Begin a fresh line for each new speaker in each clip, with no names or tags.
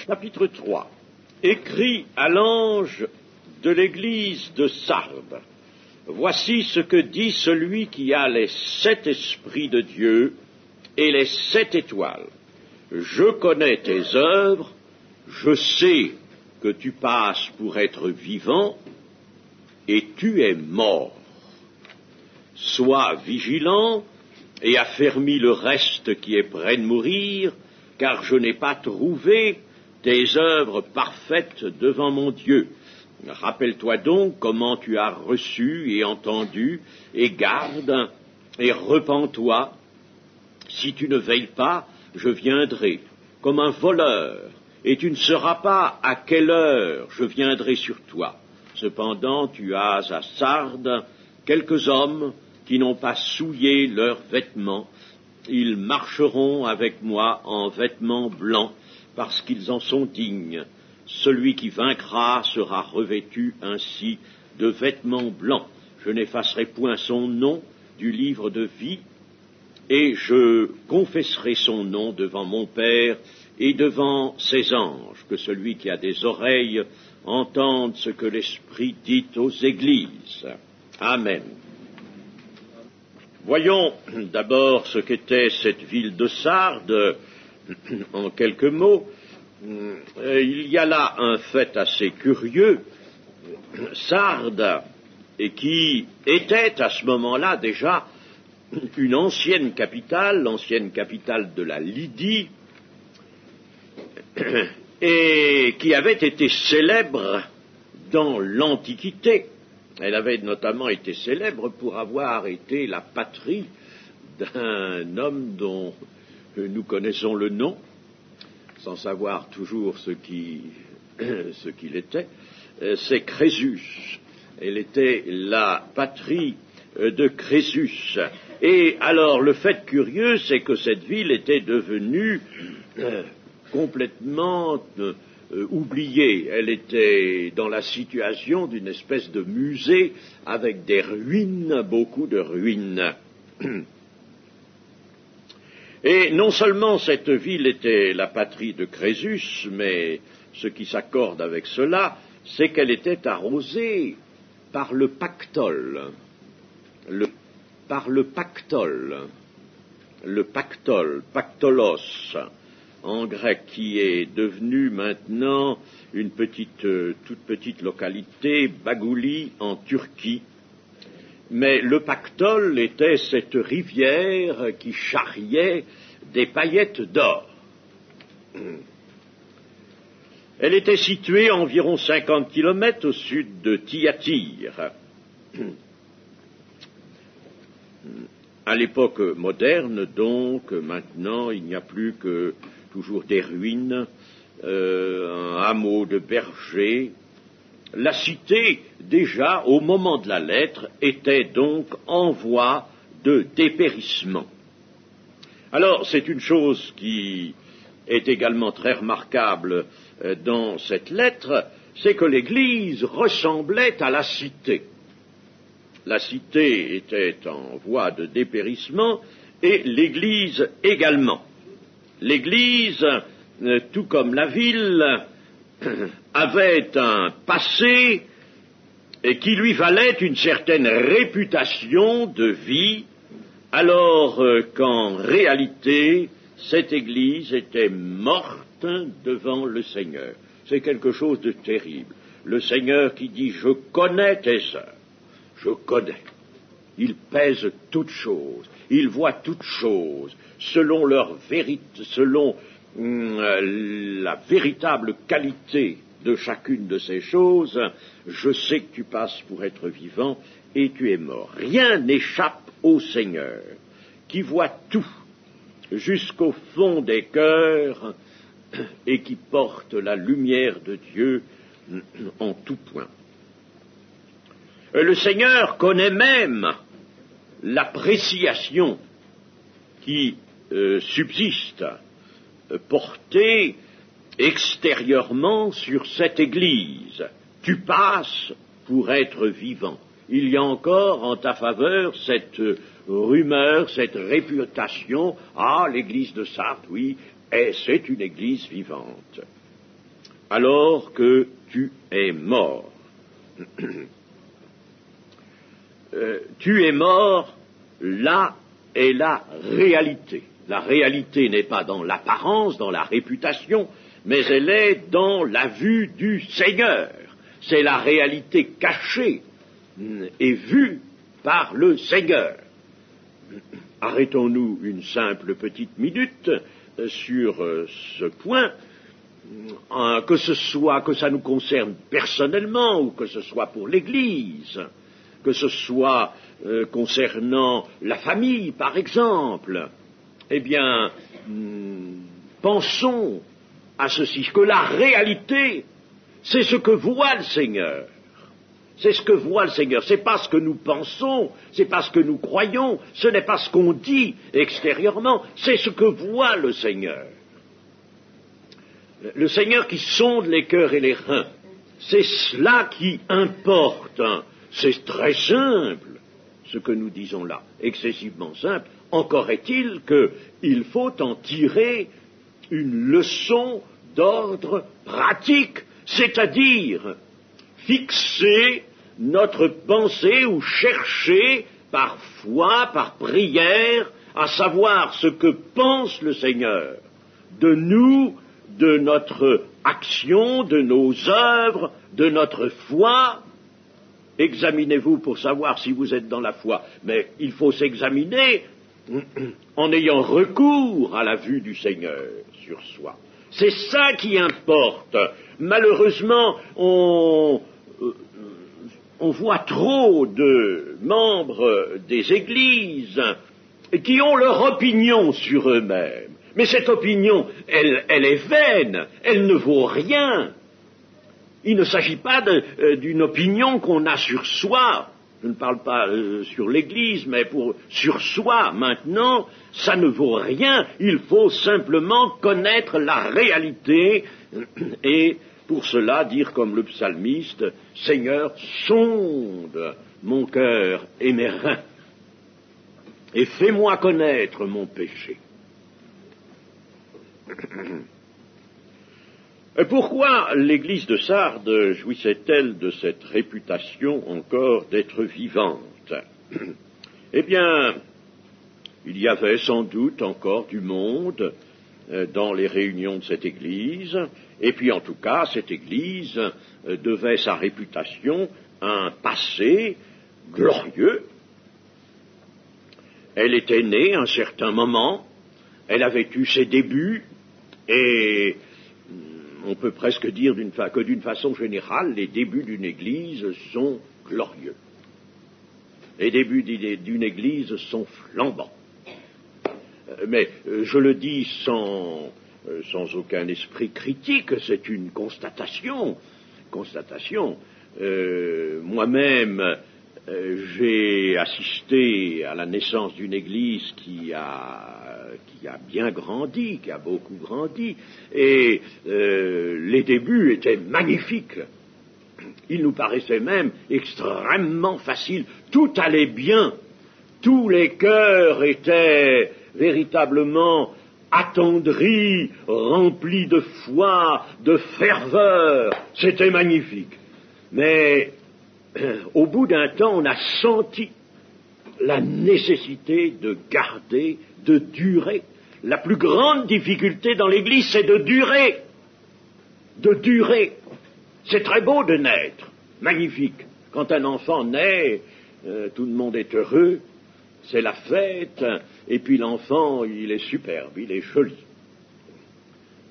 Chapitre 3. Écrit à l'ange de l'église de Sardes. Voici ce que dit celui qui a les 7 esprits de Dieu et les 7 étoiles. Je connais tes œuvres, je sais que tu passes pour être vivant, et tu es mort. Sois vigilant et affermis le reste qui est près de mourir, car je n'ai pas trouvé tes œuvres parfaites devant mon Dieu. Rappelle-toi donc comment tu as reçu et entendu, et garde, et repens-toi. Si tu ne veilles pas, je viendrai comme un voleur, et tu ne sauras pas à quelle heure je viendrai sur toi. Cependant, tu as à Sardes quelques hommes qui n'ont pas souillé leurs vêtements. Ils marcheront avec moi en vêtements blancs, parce qu'ils en sont dignes. Celui qui vaincra sera revêtu ainsi de vêtements blancs. Je n'effacerai point son nom du livre de vie, et je confesserai son nom devant mon Père et devant ses anges. Que celui qui a des oreilles entende ce que l'Esprit dit aux églises. Amen. Voyons d'abord ce qu'était cette ville de Sardes, en quelques mots. Il y a là un fait assez curieux. Sardes, et qui était à ce moment-là déjà une ancienne capitale, l'ancienne capitale de la Lydie, et qui avait été célèbre dans l'Antiquité. Elle avait notamment été célèbre pour avoir été la patrie d'un homme dont nous connaissons le nom, sans savoir toujours ce qu'il était, c'est Crésus. Elle était la patrie de Crésus. Et alors, le fait curieux, c'est que cette ville était devenue complètement oubliée. Elle était dans la situation d'une espèce de musée avec des ruines, beaucoup de ruines. Et non seulement cette ville était la patrie de Crésus, mais ce qui s'accorde avec cela, c'est qu'elle était arrosée par le Pactole. Par le Pactole, Pactolos, en grec, qui est devenu maintenant une toute petite localité, Bagouli, en Turquie. Mais le Pactole était cette rivière qui charriait des paillettes d'or. Elle était située à environ 50 kilomètres au sud de Thyatire. À l'époque moderne, donc, maintenant, il n'y a plus que toujours des ruines, un hameau de bergers. La cité, déjà, au moment de la lettre, était donc en voie de dépérissement. Alors, c'est une chose qui est également très remarquable dans cette lettre, c'est que l'Église ressemblait à la cité. La cité était en voie de dépérissement et l'Église également. L'Église, tout comme la ville, avait un passé qui lui valait une certaine réputation de vie, alors qu'en réalité, cette Église était morte devant le Seigneur. C'est quelque chose de terrible. Le Seigneur qui dit « Je connais tes œuvres ». Je connais. Il pèse toutes choses. Il voit toutes choses selon selon la véritable qualité de chacune de ces choses. Je sais que tu passes pour être vivant et tu es mort. Rien n'échappe au Seigneur, qui voit tout jusqu'au fond des cœurs et qui porte la lumière de Dieu en tout point. Le Seigneur connaît même l'appréciation qui subsiste, portée extérieurement sur cette Église. Tu passes pour être vivant. Il y a encore en ta faveur cette rumeur, cette réputation. Ah, l'Église de Sardes, oui, c'est une Église vivante. alors que tu es mort. Tu es mort, là est la réalité. La réalité n'est pas dans l'apparence, dans la réputation, mais elle est dans la vue du Seigneur. C'est la réalité cachée et vue par le Seigneur. Arrêtons-nous une simple petite minute sur ce point, que ça nous concerne personnellement ou que ce soit pour l'Église, que ce soit concernant la famille, par exemple. Eh bien, pensons à ceci, que la réalité, c'est ce que voit le Seigneur. C'est ce que voit le Seigneur. C'est pas ce que nous pensons, c'est pas ce que nous croyons, ce n'est pas ce qu'on dit extérieurement, c'est ce que voit le Seigneur. Le Seigneur qui sonde les cœurs et les reins, c'est cela qui importe. C'est très simple, ce que nous disons là, excessivement simple. Encore est-il qu'il faut en tirer une leçon d'ordre pratique, c'est-à-dire fixer notre pensée ou chercher par foi, par prière, à savoir ce que pense le Seigneur de nous, de notre action, de nos œuvres, de notre foi. Examinez-vous pour savoir si vous êtes dans la foi, mais il faut s'examiner en ayant recours à la vue du Seigneur sur soi. C'est ça qui importe. Malheureusement, on voit trop de membres des églises qui ont leur opinion sur eux-mêmes. Mais cette opinion, elle est vaine, elle ne vaut rien. Il ne s'agit pas d'une opinion qu'on a sur soi. Je ne parle pas sur l'Église, mais sur soi. Maintenant, ça ne vaut rien. Il faut simplement connaître la réalité et pour cela dire comme le psalmiste, « Seigneur, sonde mon cœur et mes reins et fais-moi connaître mon péché. » Pourquoi l'Église de Sardes jouissait-elle de cette réputation encore d'être vivante? Eh bien, il y avait sans doute encore du monde dans les réunions de cette Église, et puis en tout cas, cette Église devait sa réputation à un passé glorieux. Elle était née à un certain moment, elle avait eu ses débuts, et on peut presque dire que d'une façon générale, les débuts d'une Église sont glorieux. Les débuts d'une Église sont flambants. Mais je le dis sans aucun esprit critique, c'est une constatation. Moi-même, j'ai assisté à la naissance d'une Église qui a bien grandi, qui a beaucoup grandi, et les débuts étaient magnifiques. Il nous paraissait même extrêmement facile. Tout allait bien. Tous les cœurs étaient véritablement attendris, remplis de foi, de ferveur. C'était magnifique. Mais au bout d'un temps, on a senti la nécessité de garder, de durer. La plus grande difficulté dans l'Église, c'est de durer. De durer. C'est très beau de naître, magnifique. Quand un enfant naît, tout le monde est heureux, c'est la fête, et puis l'enfant, il est superbe, il est joli.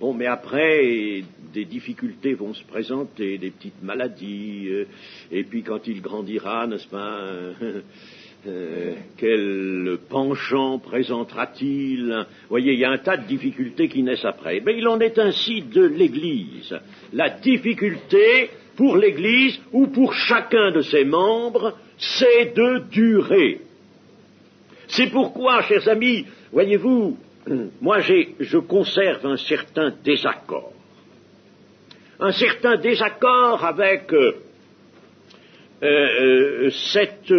Bon, mais après, des difficultés vont se présenter, des petites maladies, et puis quand il grandira, n'est-ce pas, quel penchant présentera-t-il? Vous voyez, il y a un tas de difficultés qui naissent après. Mais il en est ainsi de l'Église. La difficulté pour l'Église ou pour chacun de ses membres, c'est de durer. C'est pourquoi, chers amis, voyez-vous, moi je conserve un certain désaccord. Un certain désaccord avec cette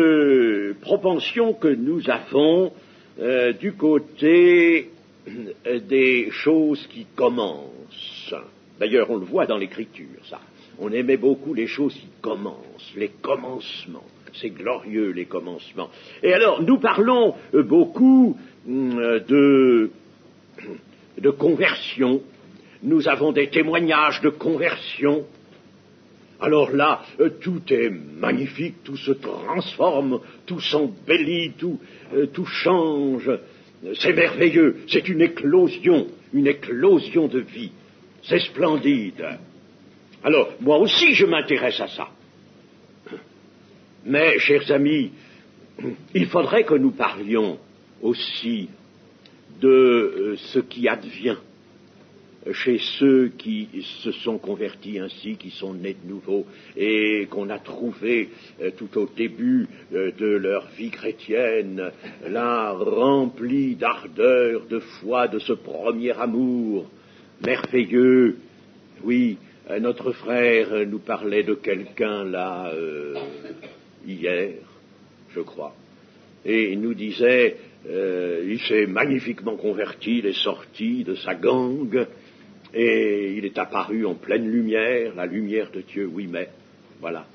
propension que nous avons du côté des choses qui commencent. D'ailleurs, on le voit dans l'Écriture, ça. On aimait beaucoup les choses qui commencent, les commencements. C'est glorieux, les commencements. Et alors, nous parlons beaucoup de conversion. Nous avons des témoignages de conversion. Alors là, tout est magnifique, tout se transforme, tout s'embellit, tout change. C'est merveilleux, c'est une éclosion de vie. C'est splendide. Alors, moi aussi, je m'intéresse à ça. Mais, chers amis, il faudrait que nous parlions aussi de ce qui advient chez ceux qui se sont convertis ainsi, qui sont nés de nouveau, et qu'on a trouvé tout au début de leur vie chrétienne, là, remplis d'ardeur, de foi, de ce premier amour merveilleux. Oui, notre frère nous parlait de quelqu'un là, hier, je crois, et il nous disait, il s'est magnifiquement converti, il est sorti de sa gangue, et il est apparu en pleine lumière, la lumière de Dieu, oui, mais, voilà.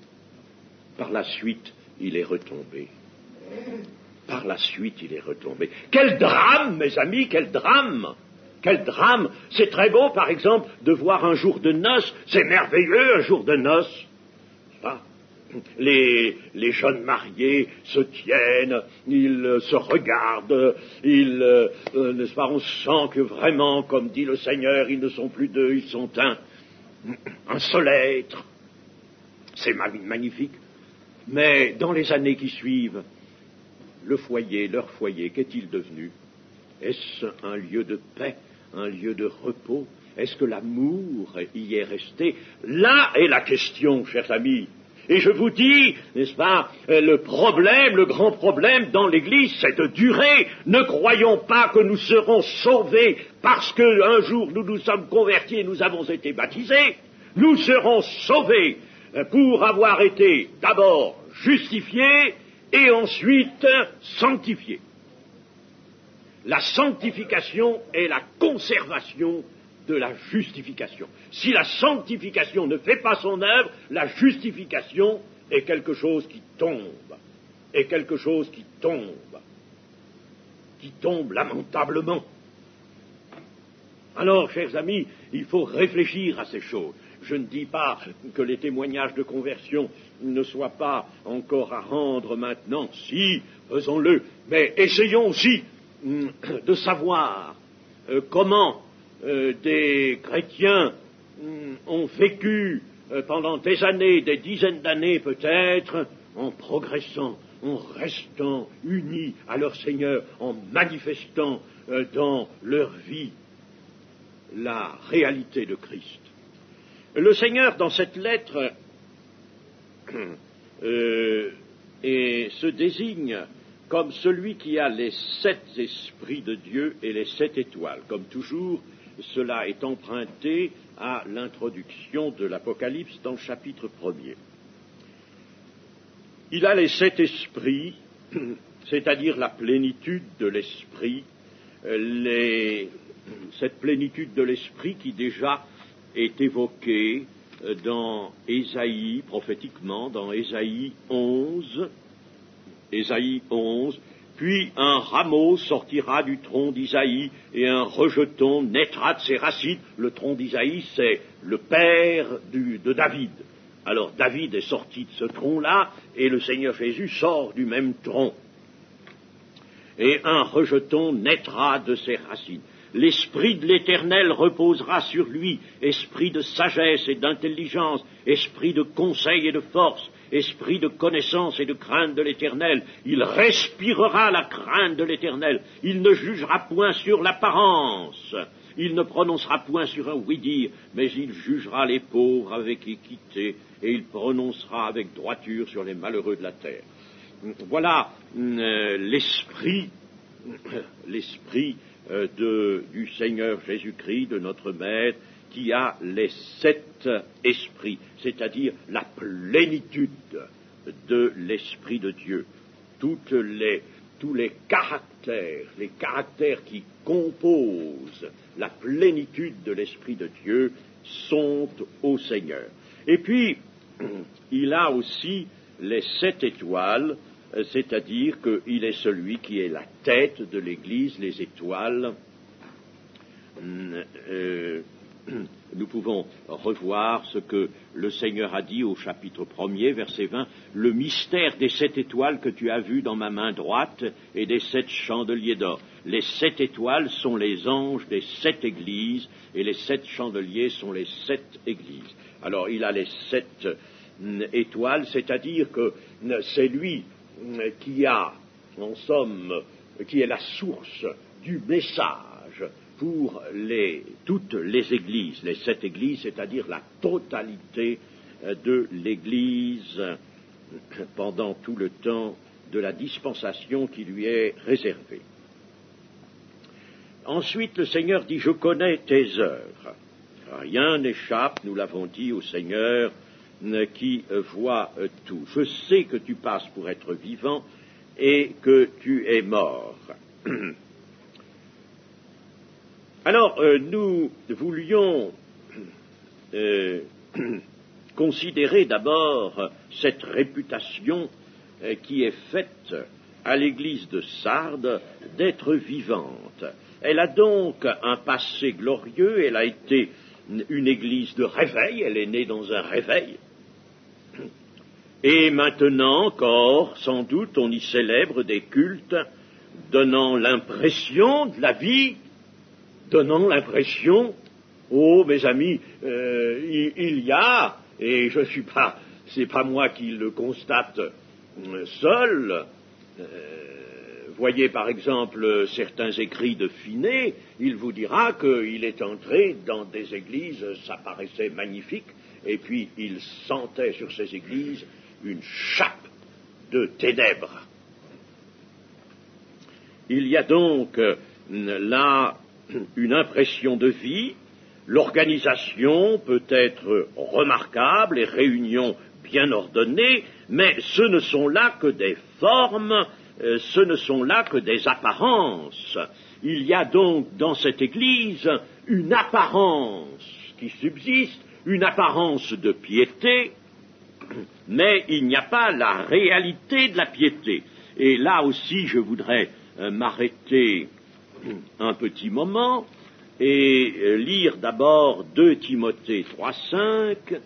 Par la suite, il est retombé. Par la suite, il est retombé. Quel drame, mes amis, quel drame! Quel drame! C'est très beau, par exemple, de voir un jour de noces, c'est merveilleux, un jour de noces. Ah. Les jeunes mariés se tiennent, ils se regardent, n'est-ce pas, on sent que vraiment, comme dit le Seigneur, ils ne sont plus deux, ils sont un seul être. C'est magnifique. Mais dans les années qui suivent, leur foyer, qu'est-il devenu? Est-ce un lieu de paix, un lieu de repos? Est-ce que l'amour y est resté? Là est la question, chers amis. Et je vous dis, n'est-ce pas, le grand problème dans l'Église, c'est de durer. Ne croyons pas que nous serons sauvés parce qu'un jour nous nous sommes convertis et nous avons été baptisés. Nous serons sauvés pour avoir été d'abord justifiés et ensuite sanctifiés. La sanctification est la conservation de la justification. Si la sanctification ne fait pas son œuvre, la justification est quelque chose qui tombe, qui tombe lamentablement. Alors, chers amis, il faut réfléchir à ces choses. Je ne dis pas que les témoignages de conversion ne soient pas encore à rendre maintenant. Si, faisons-le, mais essayons aussi de savoir comment des chrétiens ont vécu pendant des années, des dizaines d'années peut-être, en progressant, en restant unis à leur Seigneur, en manifestant dans leur vie la réalité de Christ. Le Seigneur, dans cette lettre, se désigne comme celui qui a les 7 esprits de Dieu et les 7 étoiles. Comme toujours, cela est emprunté à l'introduction de l'Apocalypse dans le chapitre 1er. Il a les 7 esprits, c'est-à-dire la plénitude de l'esprit, cette plénitude de l'esprit qui déjà est évoquée dans Ésaïe, prophétiquement, dans Ésaïe 11, puis un rameau sortira du tronc d'Isaïe et un rejeton naîtra de ses racines. Le tronc d'Isaïe, c'est le père de David. Alors David est sorti de ce tronc-là et le Seigneur Jésus sort du même tronc. Et un rejeton naîtra de ses racines. L'esprit de l'Éternel reposera sur lui, esprit de sagesse et d'intelligence, esprit de conseil et de force, esprit de connaissance et de crainte de l'Éternel. Il respirera la crainte de l'Éternel. Il ne jugera point sur l'apparence. Il ne prononcera point sur un oui-dire, mais il jugera les pauvres avec équité, et il prononcera avec droiture sur les malheureux de la terre. Voilà l'esprit du Seigneur Jésus-Christ, de notre Maître, qui a les 7 esprits, c'est-à-dire la plénitude de l'Esprit de Dieu. Tous les caractères qui composent la plénitude de l'Esprit de Dieu sont au Seigneur. Et puis, il a aussi les 7 étoiles, c'est-à-dire qu'il est celui qui est la tête de l'Église, les étoiles. Nous pouvons revoir ce que le Seigneur a dit au chapitre 1er, verset 20, « Le mystère des 7 étoiles que tu as vues dans ma main droite et des 7 chandeliers d'or. Les 7 étoiles sont les anges des 7 églises et les 7 chandeliers sont les 7 églises. » Alors il a les 7 étoiles, c'est-à-dire que c'est lui qui a, en somme, qui est la source du message pour toutes les églises, les 7 églises, c'est-à-dire la totalité de l'Église pendant tout le temps de la dispensation qui lui est réservée. Ensuite, le Seigneur dit, « Je connais tes œuvres. » Rien n'échappe, nous l'avons dit, au Seigneur qui voit tout. « Je sais que tu passes pour être vivant et que tu es mort. » Alors, nous voulions considérer d'abord cette réputation qui est faite à l'église de Sardes d'être vivante. Elle a donc un passé glorieux, elle a été une église de réveil, elle est née dans un réveil. Et maintenant encore, sans doute, on y célèbre des cultes donnant l'impression de la vie, donnant l'impression, oh mes amis, il y a, et c'est pas moi qui le constate seul, voyez par exemple certains écrits de Finet, il vous dira qu'il est entré dans des églises, ça paraissait magnifique, et puis il sentait sur ces églises une chape de ténèbres. Il y a donc là une impression de vie, l'organisation peut être remarquable, les réunions bien ordonnées, mais ce ne sont là que des formes, ce ne sont là que des apparences. Il y a donc dans cette Église une apparence qui subsiste, une apparence de piété, mais il n'y a pas la réalité de la piété. Et là aussi, je voudrais m'arrêter un petit moment et lire d'abord 2 Timothée 3,5.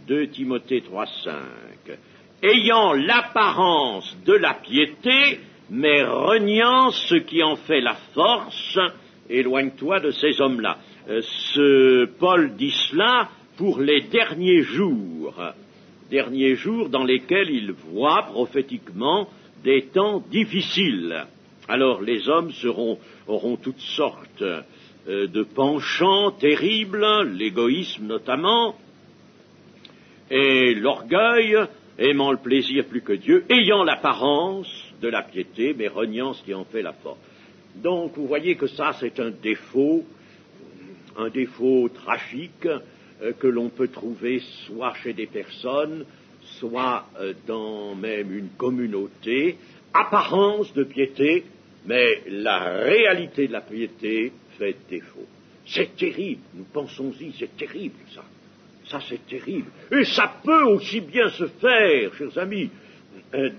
2 Timothée 3,5. Ayant l'apparence de la piété, mais reniant ce qui en fait la force, éloigne-toi de ces hommes-là. Paul dit cela pour les derniers jours dans lesquels il voit prophétiquement des temps difficiles. Alors les hommes auront toutes sortes de penchants terribles, l'égoïsme notamment, et l'orgueil, aimant le plaisir plus que Dieu, ayant l'apparence de la piété, mais reniant ce qui en fait la force. Donc vous voyez que ça c'est un défaut tragique que l'on peut trouver soit chez des personnes, soit dans même une communauté, apparence de piété, mais la réalité de la piété fait défaut. C'est terrible, nous pensons-y, c'est terrible ça. Ça c'est terrible. Et ça peut aussi bien se faire, chers amis,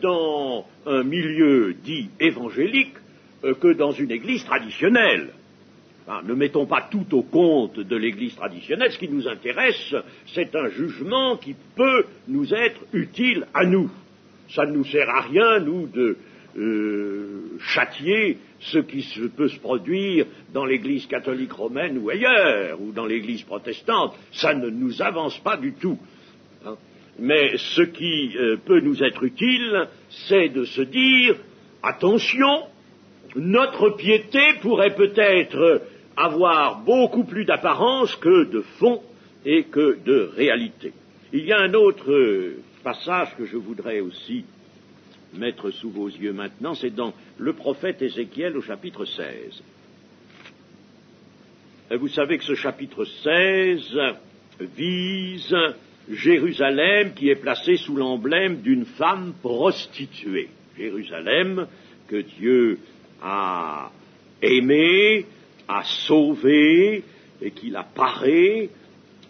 dans un milieu dit évangélique que dans une église traditionnelle. Ne mettons pas tout au compte de l'église traditionnelle. Ce qui nous intéresse, c'est un jugement qui peut nous être utile à nous. Ça ne nous sert à rien, nous, de châtier ce qui peut se produire dans l'église catholique romaine ou ailleurs, ou dans l'église protestante. Ça ne nous avance pas du tout. Mais ce qui peut nous être utile, c'est de se dire, attention, notre piété pourrait peut-être avoir beaucoup plus d'apparence que de fond et que de réalité. Il y a un autre passage que je voudrais aussi mettre sous vos yeux maintenant, c'est dans le prophète Ézéchiel au chapitre 16. Et vous savez que ce chapitre 16 vise Jérusalem qui est placée sous l'emblème d'une femme prostituée. Jérusalem que Dieu a aimée, a sauvée, et qu'il a paré,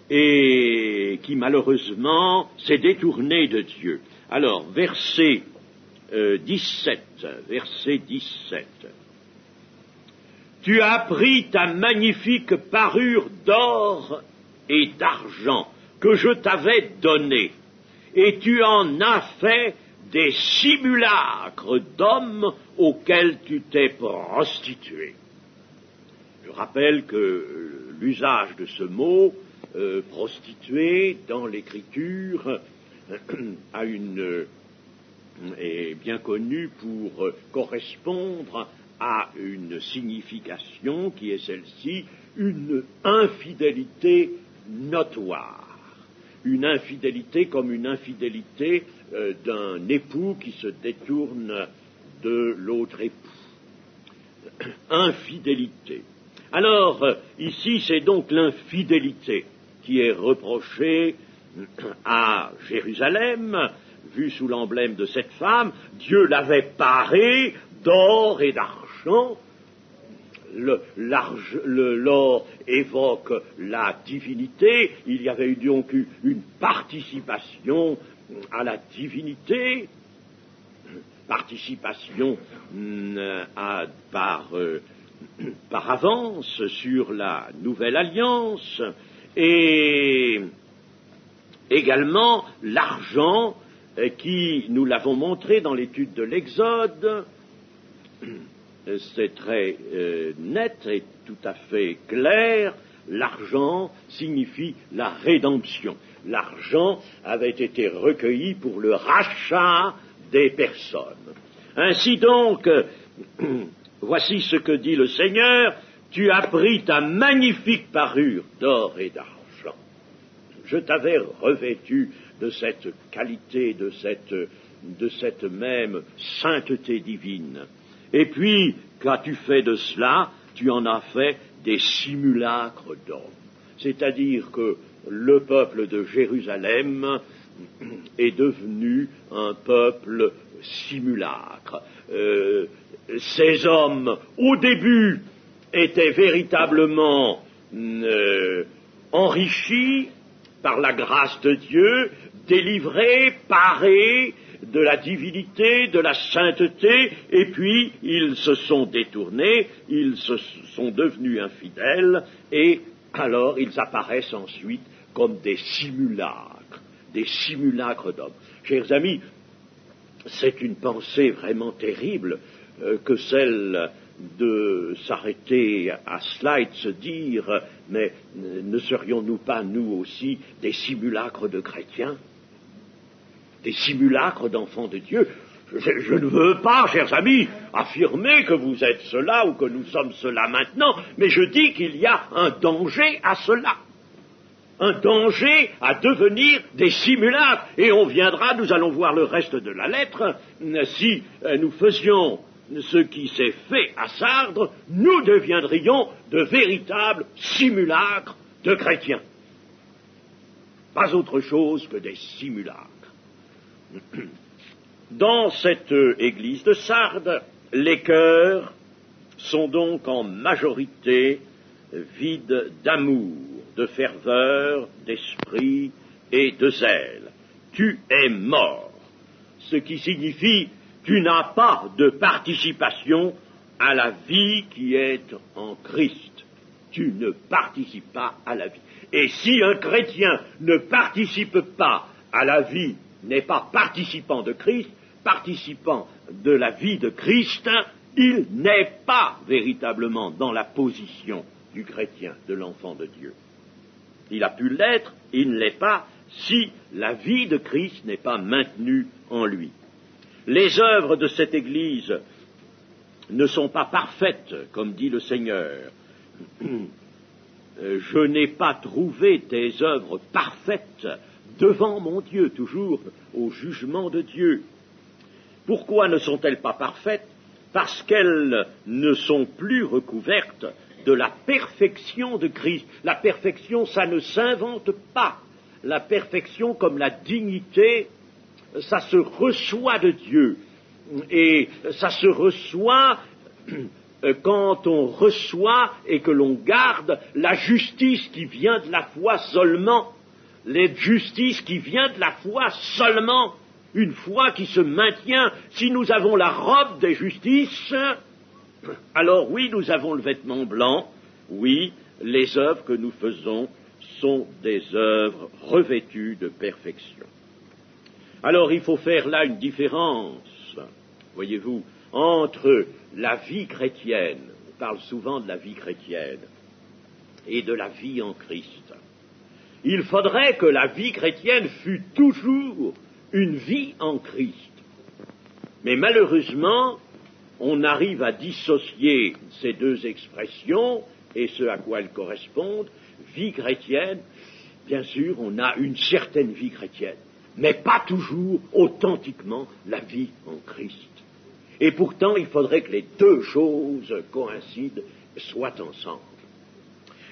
et qui malheureusement s'est détourné de Dieu. Alors, verset 17. Tu as pris ta magnifique parure d'or et d'argent que je t'avais donnée, et tu en as fait des simulacres d'hommes auxquels tu t'es prostitué. Je rappelle que l'usage de ce mot, prostituée, dans l'Écriture, est bien connu pour correspondre à une signification qui est celle-ci, une infidélité notoire. Une infidélité comme une infidélité d'un époux qui se détourne de l'autre époux. Infidélité. Alors, ici, c'est donc l'infidélité qui est reprochée à Jérusalem, vue sous l'emblème de cette femme. Dieu l'avait parée d'or et d'argent. L'or évoque la divinité. Il y avait donc eu une participation à la divinité, participation par avance sur la nouvelle alliance, et également l'argent qui, nous l'avons montré dans l'étude de l'Exode, c'est très net et tout à fait clair, l'argent signifie la rédemption. L'argent avait été recueilli pour le rachat des personnes. Ainsi donc, voici ce que dit le Seigneur, tu as pris ta magnifique parure d'or et d'argent. Je t'avais revêtu de cette qualité, de cette même sainteté divine. Et puis, qu'as-tu fait de cela? Tu en as fait des simulacres d'hommes. C'est-à-dire que le peuple de Jérusalem est devenu un peuple simulacre. Ces hommes, au début, étaient véritablement enrichis par la grâce de Dieu, délivrés, parés de la divinité, de la sainteté, et puis ils se sont détournés, ils se sont devenus infidèles, et alors ils apparaissent ensuite comme des simulacres d'hommes. Chers amis, c'est une pensée vraiment terrible que celle de s'arrêter à cela et de se dire, mais ne serions-nous pas, nous aussi, des simulacres de chrétiens, des simulacres d'enfants de Dieu? Je ne veux pas, chers amis, affirmer que vous êtes cela ou que nous sommes cela maintenant, mais je dis qu'il y a un danger à cela. Un danger à devenir des simulacres. Et on viendra, nous allons voir le reste de la lettre, si nous faisions ce qui s'est fait à Sardre, nous deviendrions de véritables simulacres de chrétiens. Pas autre chose que des simulacres. Dans cette église de Sardes, les cœurs sont donc en majorité vides d'amour, de ferveur, d'esprit et de zèle. Tu es mort, ce qui signifie tu n'as pas de participation à la vie qui est en Christ. Tu ne participes pas à la vie. Et si un chrétien ne participe pas à la vie, n'est pas participant de Christ, participant de la vie de Christ, il n'est pas véritablement dans la position du chrétien, de l'enfant de Dieu. Il a pu l'être, il ne l'est pas, si la vie de Christ n'est pas maintenue en lui. Les œuvres de cette Église ne sont pas parfaites, comme dit le Seigneur. Je n'ai pas trouvé tes œuvres parfaites devant mon Dieu, toujours au jugement de Dieu. Pourquoi ne sont-elles pas parfaites? Parce qu'elles ne sont plus recouvertes de la perfection de Christ. La perfection, ça ne s'invente pas. La perfection, comme la dignité, ça se reçoit de Dieu. Et ça se reçoit quand on reçoit et que l'on garde la justice qui vient de la foi seulement, la justice qui vient de la foi seulement, une foi qui se maintient. Si nous avons la robe des justices, alors oui, nous avons le vêtement blanc, oui, les œuvres que nous faisons sont des œuvres revêtues de perfection. Alors il faut faire là une différence, voyez-vous, entre la vie chrétienne, on parle souvent de la vie chrétienne, et de la vie en Christ. Il faudrait que la vie chrétienne fût toujours une vie en Christ. Mais malheureusement, on arrive à dissocier ces deux expressions et ce à quoi elles correspondent. Vie chrétienne, bien sûr, on a une certaine vie chrétienne, mais pas toujours authentiquement la vie en Christ. Et pourtant, il faudrait que les deux choses coïncident, soient ensemble.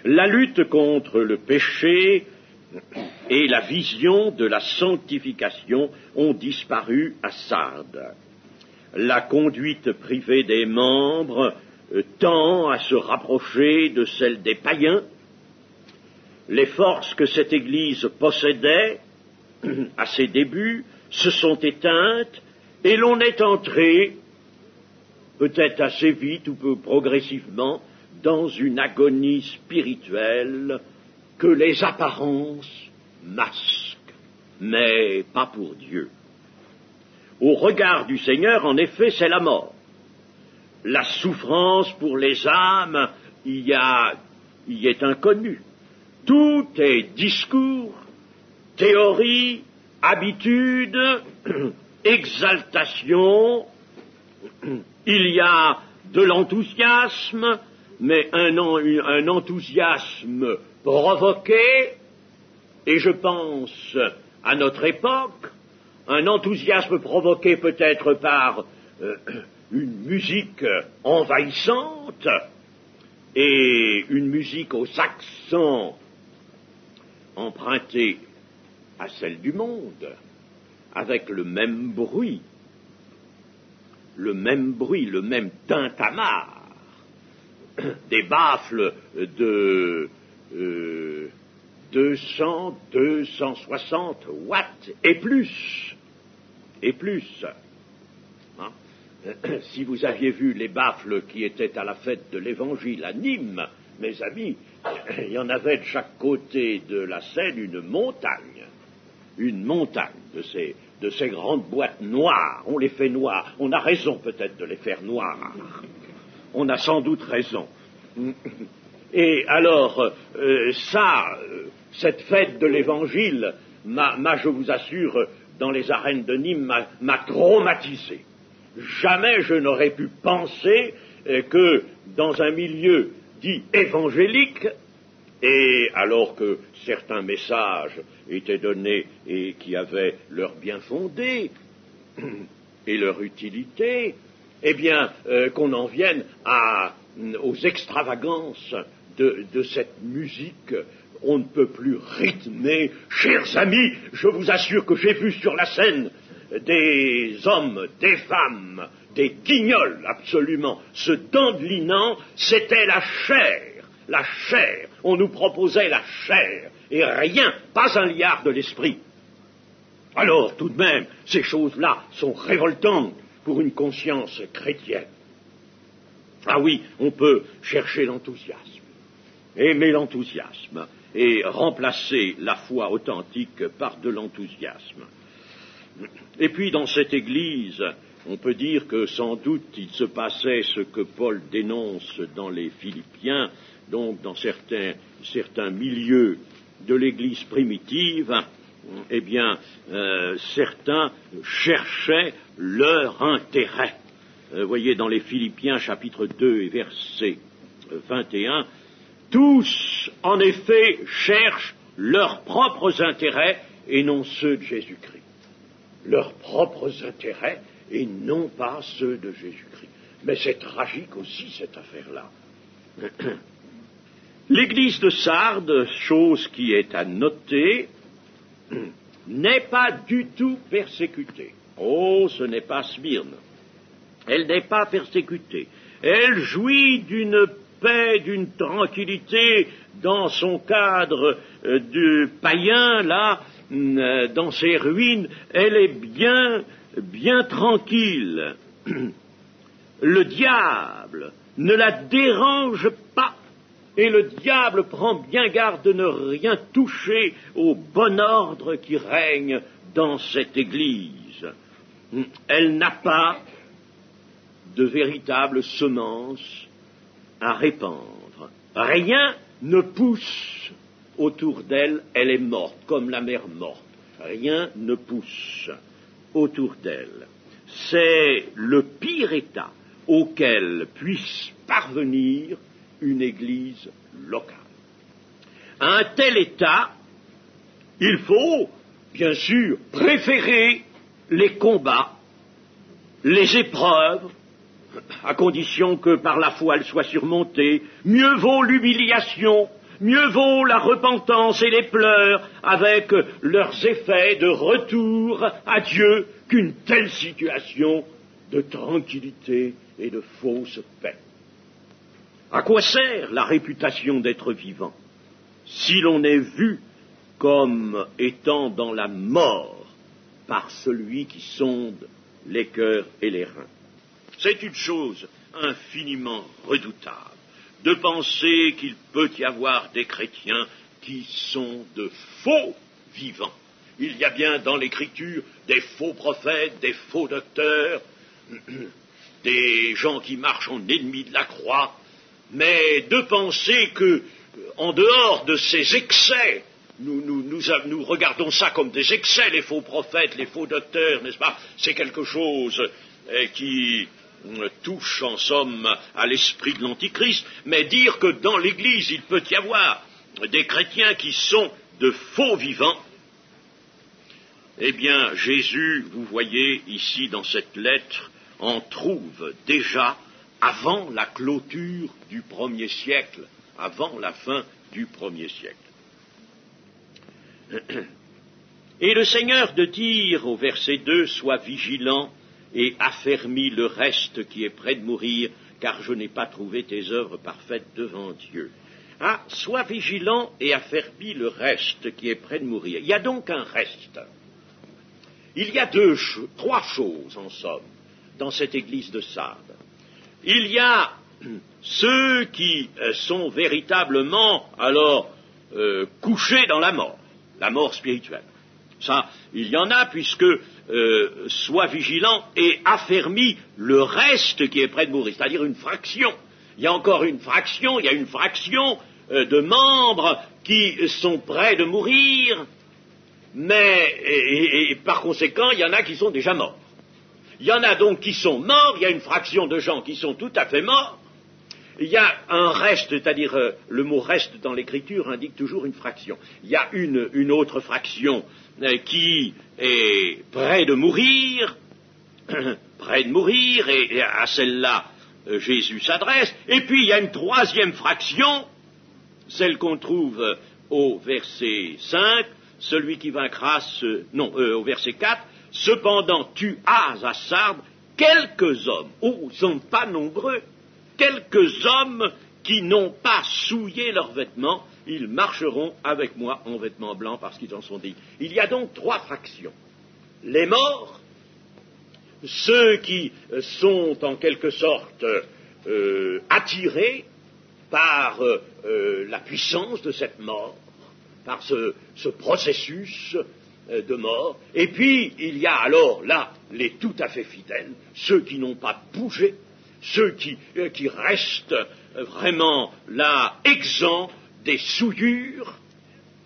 La lutte contre le péché et la vision de la sanctification ont disparu à Sardes. La conduite privée des membres tend à se rapprocher de celle des païens. Les forces que cette Église possédait à ses débuts se sont éteintes et l'on est entré, peut-être assez vite ou peu progressivement, dans une agonie spirituelle que les apparences masquent, mais pas pour Dieu. Au regard du Seigneur, en effet, c'est la mort. La souffrance pour les âmes y est inconnue. Tout est discours, théorie, habitude, exaltation. Il y a de l'enthousiasme, mais un enthousiasme provoqué, et je pense à notre époque, un enthousiasme provoqué peut-être par une musique envahissante et une musique aux accents empruntés à celle du monde, avec le même bruit, le même tintamarre, des baffles de 200, 260 watts et plus. Hein? Si vous aviez vu les baffles qui étaient à la fête de l'Évangile à Nîmes, mes amis, il y en avait de chaque côté de la Seine une montagne de ces grandes boîtes noires. On les fait noires. On a raison peut-être de les faire noires. On a sans doute raison. Et alors, cette fête de l'Évangile, je vous assure, dans les arènes de Nîmes, m'a traumatisé. Jamais je n'aurais pu penser que dans un milieu dit évangélique, et alors que certains messages étaient donnés et qui avaient leur bien fondé et leur utilité, eh bien, qu'on en vienne aux extravagances de cette musique, on ne peut plus rythmer. Chers amis, je vous assure que j'ai vu sur la scène des hommes, des femmes, des guignols absolument, se dandelinant, c'était la chair, on nous proposait la chair, et rien, pas un liard de l'esprit. Alors, tout de même, ces choses-là sont révoltantes pour une conscience chrétienne. Ah oui, on peut chercher l'enthousiasme, aimer l'enthousiasme, et remplacer la foi authentique par de l'enthousiasme. Et puis, dans cette Église, on peut dire que sans doute il se passait ce que Paul dénonce dans les Philippiens, donc dans certains milieux de l'Église primitive, eh bien, certains cherchaient leur intérêt. Voyez, dans les Philippiens, chapitre 2 et verset 21, tous, en effet, cherchent leurs propres intérêts et non ceux de Jésus-Christ. Leurs propres intérêts et non pas ceux de Jésus-Christ. Mais c'est tragique aussi, cette affaire-là. L'église de Sardes, chose qui est à noter, n'est pas du tout persécutée. Oh, ce n'est pas Smyrne. Elle n'est pas persécutée. Elle jouit d'une paix, d'une tranquillité dans son cadre de païen, là, dans ses ruines. Elle est bien tranquille. Le diable ne la dérange pas, et le diable prend bien garde de ne rien toucher au bon ordre qui règne dans cette Église. Elle n'a pas de véritable semence à répandre. Rien ne pousse autour d'elle, elle est morte, comme la mer morte. Rien ne pousse autour d'elle. C'est le pire état auquel puisse parvenir une Église locale. À un tel état, il faut, bien sûr, préférer les combats, les épreuves, à condition que par la foi elles soient surmontées. Mieux vaut l'humiliation, mieux vaut la repentance et les pleurs avec leurs effets de retour à Dieu qu'une telle situation de tranquillité et de fausse paix. À quoi sert la réputation d'être vivant si l'on est vu comme étant dans la mort par celui qui sonde les cœurs et les reins? C'est une chose infiniment redoutable de penser qu'il peut y avoir des chrétiens qui sont de faux vivants. Il y a bien dans l'Écriture des faux prophètes, des faux docteurs, des gens qui marchent en ennemis de la croix, mais de penser que, en dehors de ces excès, nous regardons ça comme des excès, les faux prophètes, les faux docteurs, n'est-ce pas? C'est quelque chose qui touche en somme à l'esprit de l'Antichrist, mais dire que dans l'Église il peut y avoir des chrétiens qui sont de faux vivants, eh bien Jésus, vous voyez ici dans cette lettre, en trouve déjà avant la clôture du 1er siècle, avant la fin du 1er siècle. Et le Seigneur de dire au verset 2, « Sois vigilant et affermis le reste qui est près de mourir, car je n'ai pas trouvé tes œuvres parfaites devant Dieu. » Ah, sois vigilant et affermis le reste qui est près de mourir. Il y a donc un reste. Il y a trois choses, en somme, dans cette église de Sardes. Il y a ceux qui sont véritablement, alors, couchés dans la mort spirituelle. Ça, il y en a, puisque sois vigilant et affermis le reste qui est près de mourir, c'est-à-dire une fraction. Il y a encore une fraction, il y a une fraction de membres qui sont près de mourir, mais et par conséquent, il y en a qui sont déjà morts. Il y en a donc qui sont morts, il y a une fraction de gens qui sont tout à fait morts. Il y a un reste, c'est-à-dire le mot reste dans l'écriture indique toujours une fraction. Il y a une autre fraction qui est près de mourir, et à celle-là Jésus s'adresse. Et puis il y a une troisième fraction, celle qu'on trouve au verset 5, celui qui vaincra, au verset 4, « Cependant tu as à Sardes quelques hommes, ils ne sont pas nombreux, quelques hommes qui n'ont pas souillé leurs vêtements, ils marcheront avec moi en vêtements blancs parce qu'ils en sont dignes. » Il y a donc trois fractions. Les morts, ceux qui sont en quelque sorte attirés par la puissance de cette mort, par ce processus de mort, et puis il y a alors là les tout à fait fidèles, ceux qui n'ont pas bougé, ceux qui restent vraiment là exempts des souillures,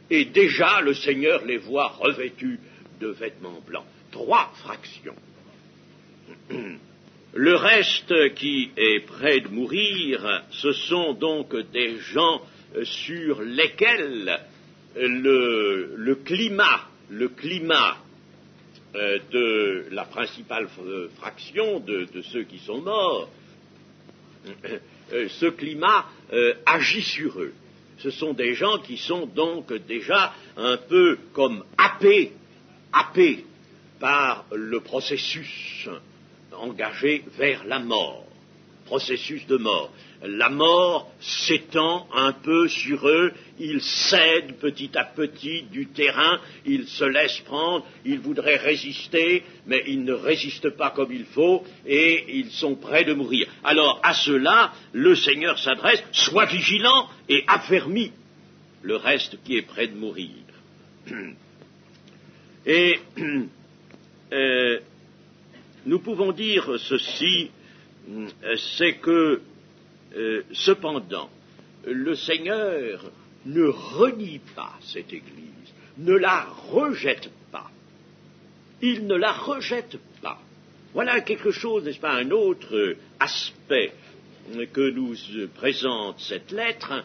et déjà le Seigneur les voit revêtus de vêtements blancs. Trois fractions. Le reste qui est près de mourir, ce sont donc des gens sur lesquels le climat de la principale fraction de ceux qui sont morts, ce climat agit sur eux. Ce sont des gens qui sont donc déjà un peu comme happés par le processus engagé vers la mort. processus de mort. La mort s'étend un peu sur eux, ils cèdent petit à petit du terrain, ils se laissent prendre, ils voudraient résister, mais ils ne résistent pas comme il faut, et ils sont près de mourir. Alors, à ceux-là, le Seigneur s'adresse, sois vigilant et affermis le reste qui est près de mourir. Et nous pouvons dire ceci, c'est que cependant, le Seigneur ne renie pas cette Église, ne la rejette pas. Il ne la rejette pas. Voilà quelque chose, n'est-ce pas, un autre aspect que nous présente cette lettre,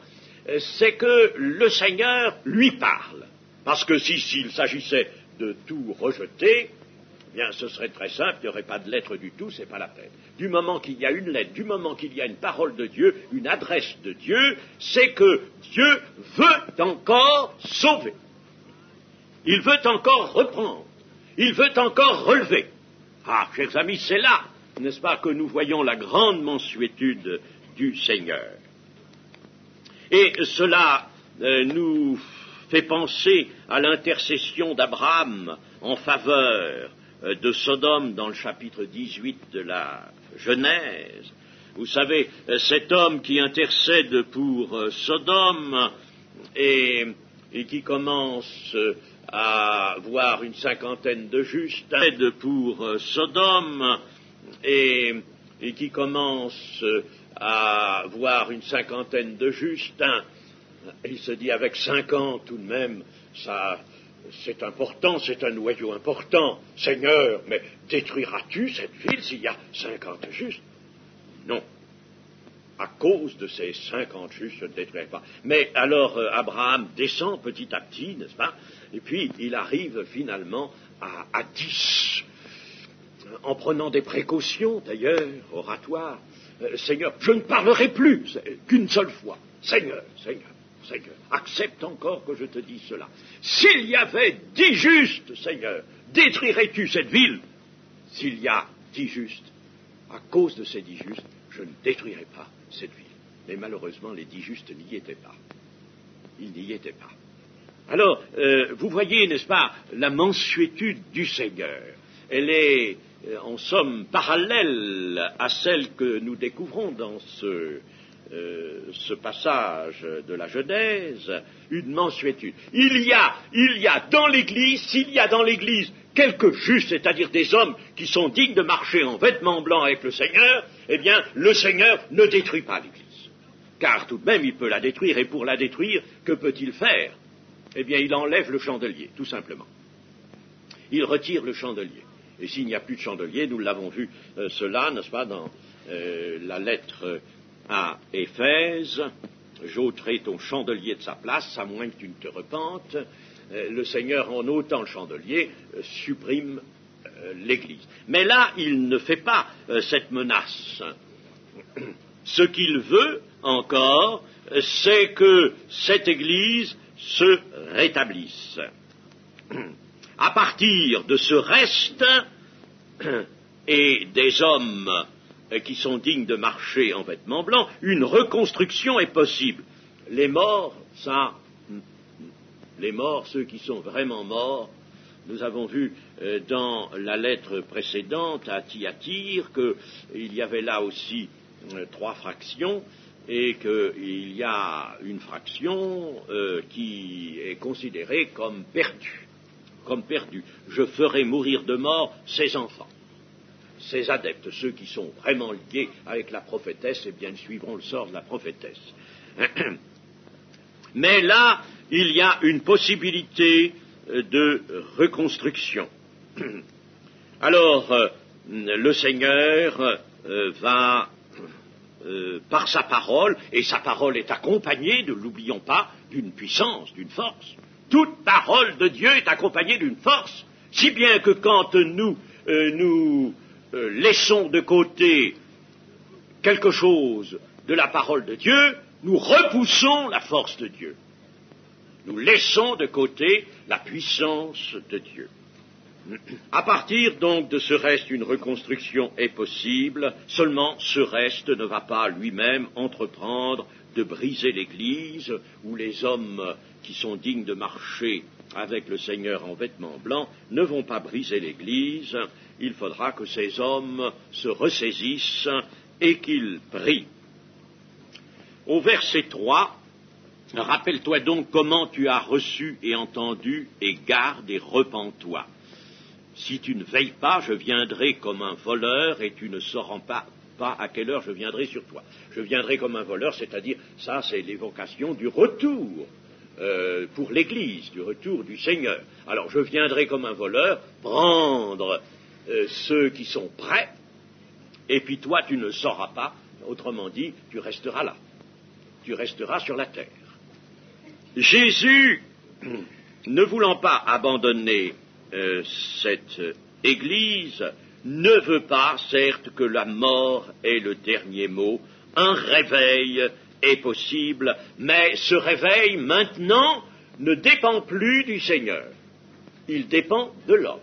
c'est que le Seigneur lui parle. Parce que s'il s'agissait de tout rejeter, eh bien, ce serait très simple, il n'y aurait pas de lettre du tout, c'est pas la peine. Du moment qu'il y a une lettre, du moment qu'il y a une parole de Dieu, une adresse de Dieu, c'est que Dieu veut encore sauver. Il veut encore reprendre. Il veut encore relever. Ah, chers amis, c'est là, n'est-ce pas, que nous voyons la grande mansuétude du Seigneur. Et cela nous fait penser à l'intercession d'Abraham en faveur de Sodome dans le chapitre 18 de la Genèse. Vous savez, cet homme qui intercède pour Sodome et qui commence à voir une cinquantaine de justes, aide pour Sodome et qui commence à voir une cinquantaine de justes, il se dit avec 50 tout de même, ça, c'est important, c'est un noyau important. Seigneur, mais détruiras-tu cette ville s'il y a 50 justes? Non. À cause de ces 50 justes, je ne détruirai pas. Mais alors Abraham descend petit à petit, n'est-ce pas? Et puis il arrive finalement à 10, en prenant des précautions d'ailleurs, oratoires. Seigneur, je ne parlerai plus qu'une seule fois. Seigneur, Seigneur, Seigneur, accepte encore que je te dise cela. S'il y avait 10 justes, Seigneur, détruirais-tu cette ville? S'il y a 10 justes, à cause de ces 10 justes, je ne détruirai pas cette ville. Mais malheureusement, les 10 justes n'y étaient pas. Ils n'y étaient pas. Alors, vous voyez, n'est-ce pas, la mansuétude du Seigneur. Elle est, en somme, parallèle à celle que nous découvrons dans ce passage de la Genèse, une mansuétude. Il y a dans l'Église, s'il y a dans l'Église quelques justes, c'est-à-dire des hommes qui sont dignes de marcher en vêtements blancs avec le Seigneur, eh bien, le Seigneur ne détruit pas l'Église. Car tout de même, il peut la détruire, et pour la détruire, que peut-il faire? Eh bien, il enlève le chandelier, tout simplement. Il retire le chandelier. Et s'il n'y a plus de chandelier, nous l'avons vu cela, n'est-ce pas, dans la lettre à Éphèse, j'ôterai ton chandelier de sa place, à moins que tu ne te repentes. Le Seigneur, en ôtant le chandelier, supprime l'Église. Mais là, il ne fait pas cette menace. Ce qu'il veut, encore, c'est que cette Église se rétablisse. À partir de ce reste et des hommes qui sont dignes de marcher en vêtements blancs, une reconstruction est possible. Les morts, ceux qui sont vraiment morts, nous avons vu dans la lettre précédente à Thyatire qu'il y avait là aussi 3 fractions, et qu'il y a une fraction qui est considérée comme perdue. Comme perdue. Je ferai mourir de mort ces enfants. Ces adeptes, ceux qui sont vraiment liés avec la prophétesse, eh bien, ils suivront le sort de la prophétesse. Mais là, il y a une possibilité de reconstruction. Alors, le Seigneur va, par sa parole, et sa parole est accompagnée, ne l'oublions pas, d'une puissance, d'une force. Toute parole de Dieu est accompagnée d'une force, si bien que quand nous laissons de côté quelque chose de la parole de Dieu, nous repoussons la force de Dieu. Nous laissons de côté la puissance de Dieu. À partir donc de ce reste, une reconstruction est possible, seulement ce reste ne va pas lui-même entreprendre de briser l'Église, où les hommes qui sont dignes de marcher avec le Seigneur en vêtements blancs ne vont pas briser l'Église. Il faudra que ces hommes se ressaisissent et qu'ils prient. Au verset 3, rappelle-toi donc comment tu as reçu et entendu, et garde et repens-toi. Si tu ne veilles pas, je viendrai comme un voleur, et tu ne sauras pas à quelle heure je viendrai sur toi. Je viendrai comme un voleur, c'est-à-dire, ça c'est l'évocation du retour pour l'Église, du retour du Seigneur. Alors je viendrai comme un voleur, prendre ceux qui sont prêts, et puis toi tu ne sauras pas, autrement dit, tu resteras là. Tu resteras sur la terre. Jésus, ne voulant pas abandonner cette Église, ne veut pas, certes, que la mort ait le dernier mot. Un réveil est possible, mais ce réveil, maintenant, ne dépend plus du Seigneur. Il dépend de l'homme.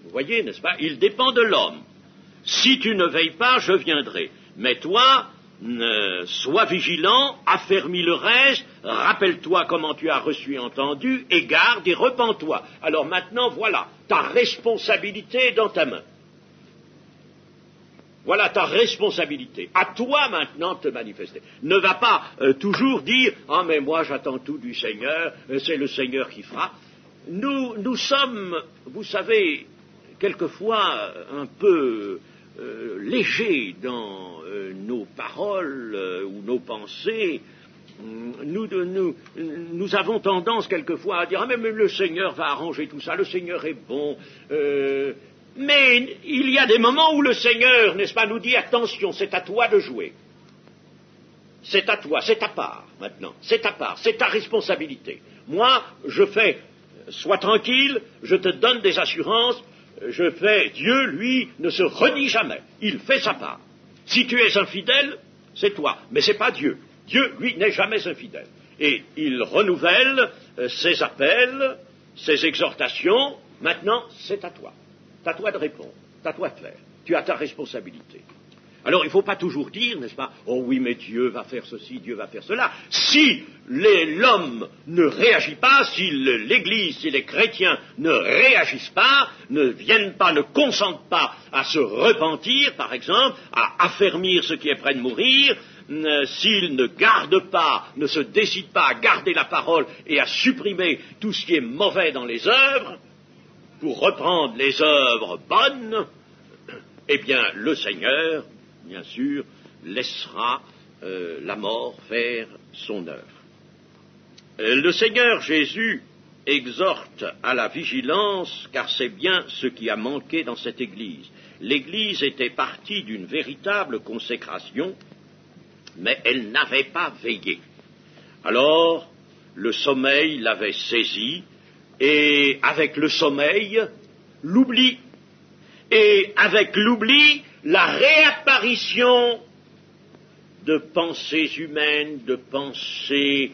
Vous voyez, n'est-ce pas? Il dépend de l'homme. Si tu ne veilles pas, je viendrai. Mais toi, sois vigilant, affermis le reste, rappelle-toi comment tu as reçu et entendu, et garde et repens-toi. Alors maintenant, voilà, ta responsabilité est dans ta main. Voilà ta responsabilité. À toi maintenant de te manifester. Ne va pas toujours dire « Ah, mais moi j'attends tout du Seigneur, c'est le Seigneur qui fera ». Nous sommes, vous savez, quelquefois un peu légers dans nos paroles ou nos pensées. Nous avons tendance quelquefois à dire « Ah, mais le Seigneur va arranger tout ça, le Seigneur est bon ». Mais il y a des moments où le Seigneur, n'est-ce pas, nous dit « Attention, c'est à toi de jouer ». C'est à toi, c'est ta part maintenant, c'est ta part, c'est ta responsabilité. Moi, je fais, sois tranquille, je te donne des assurances, je fais, Dieu, lui, ne se renie jamais, il fait sa part. Si tu es infidèle, c'est toi, mais c'est pas Dieu. Dieu, lui, n'est jamais infidèle. Et il renouvelle ses appels, ses exhortations, maintenant, c'est à toi. C'est à toi de répondre, c'est à toi de faire. Tu as ta responsabilité. Alors, il ne faut pas toujours dire, n'est-ce pas, oh oui, mais Dieu va faire ceci, Dieu va faire cela. Si l'homme ne réagit pas, si l'Église, si les chrétiens ne réagissent pas, ne viennent pas, ne consentent pas à se repentir, par exemple, à affermir ce qui est près de mourir, s'ils ne gardent pas, ne se décident pas à garder la parole et à supprimer tout ce qui est mauvais dans les œuvres, pour reprendre les œuvres bonnes, eh bien, le Seigneur, bien sûr, laissera la mort faire son œuvre. Le Seigneur Jésus exhorte à la vigilance, car c'est bien ce qui a manqué dans cette Église. L'Église était partie d'une véritable consécration, mais elle n'avait pas veillé. Alors, le sommeil l'avait saisie, et avec le sommeil, l'oubli. Et avec l'oubli, la réapparition de pensées humaines, de pensées